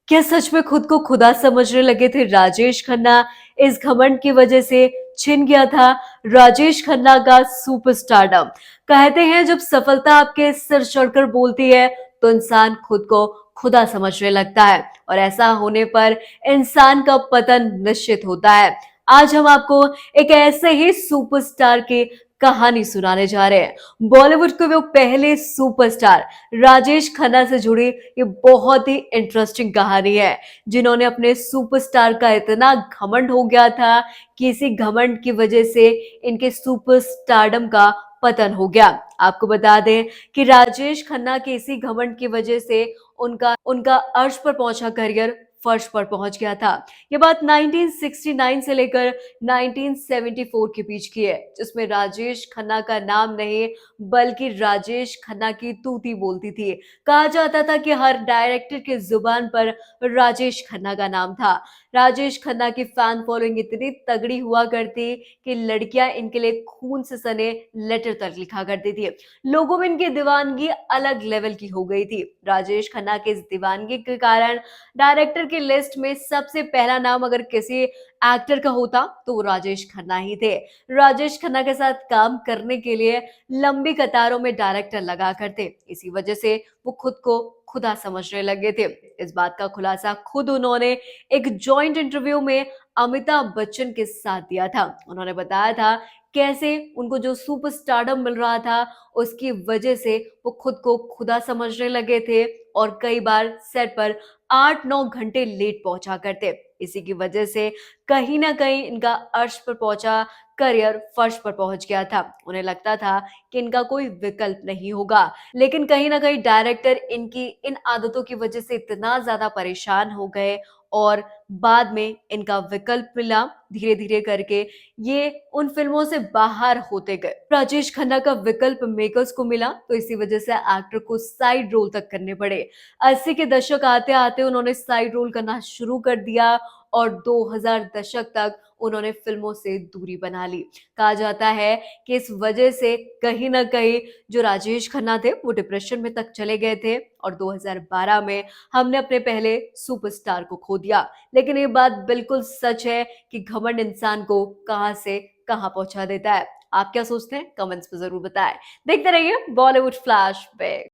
क्या सच में खुद को खुदा समझने लगे थे राजेश खन्ना? इस घमंड की वजह से छिन गया था राजेश खन्ना का सुपरस्टारडम। कहते हैं जब सफलता आपके सिर चढ़कर बोलती है तो इंसान खुद को खुदा समझने लगता है और ऐसा होने पर इंसान का पतन निश्चित होता है। आज हम आपको एक ऐसे ही सुपरस्टार की कहानी सुनाने जा रहे हैं। बॉलीवुड के वो पहले सुपरस्टार राजेश खन्ना से जुड़ी ये बहुत ही इंटरेस्टिंग कहानी है, जिन्होंने अपने सुपरस्टार का इतना घमंड हो गया था कि इसी घमंड की वजह से इनके सुपरस्टारडम का पतन हो गया। आपको बता दें कि राजेश खन्ना के इसी घमंड की वजह से उनका उनका अर्श पर पहुंचा करियर फर्श पर पहुंच गया था। ये बात 1969 से लेकर 1974 के बीच की है, जिसमें राजेश खन्ना का नाम नहीं बल्कि राजेश खन्ना की तूती बोलती थी। कहा जाता था कि हर डायरेक्टर की जुबान पर राजेश खन्ना का नाम था। राजेश खन्ना की फैन फॉलोइंग इतनी तगड़ी हुआ करती कि लड़कियां इनके लिए खून से सने लेटर तक लिखा करती थी। लोगों में इनकी दीवानगी अलग लेवल की हो गई थी। राजेश खन्ना की इस दीवानगी के कारण डायरेक्टर की लिस्ट में सबसे पहला नाम अगर किसी एक्टर का होता तो वो राजेश खन्ना ही थे। राजेश खन्ना के साथ काम करने के लिए लंबी कतारों में डायरेक्टर लगा करते, इसी वजह से वो खुद को खुदा समझने लगे थे। इस बात का खुलासा खुद उन्होंने एक जॉइंट इंटरव्यू में अमिताभ बच्चन के साथ दिया था। उन्होंने बताया था कैसे उनको जो सुपरस्टारडम मिल रहा था उसकी वजह से वो खुद को खुदा समझने लगे थे और कई बार सेट पर 8-9 घंटे लेट पहुंचा करते। इसी की वजह से कहीं ना कहीं इनका अर्श पर पहुंचा करियर फर्श पर पहुंच गया था। उन्हें लगता था कि इनका कोई विकल्प नहीं होगा, लेकिन कहीं ना कहीं डायरेक्टर इनकी इन आदतों की वजह से इतना ज्यादा परेशान हो गए और बाद में इनका विकल्प मिला। धीरे धीरे करके ये उन फिल्मों से बाहर होते गए। राजेश खन्ना का विकल्प मेकर्स को मिला तो इसी वजह से एक्टर को साइड रोल तक करने पड़े। 80 के दशक आते आते उन्होंने साइड रोल करना शुरू कर दिया और 2000 दशक तक उन्होंने फिल्मों से दूरी बना ली। कहा जाता है कि इस वजह से कहीं ना कहीं जो राजेश खन्ना थे वो डिप्रेशन में तक चले गए थे और 2012 में हमने अपने पहले सुपरस्टार को खो दिया। लेकिन ये बात बिल्कुल सच है कि घमंड इंसान को कहां से कहां पहुंचा देता है। आप क्या सोचते हैं? कमेंट्स में जरूर बताएं। देखते रहिए बॉलीवुड फ्लैश बैक।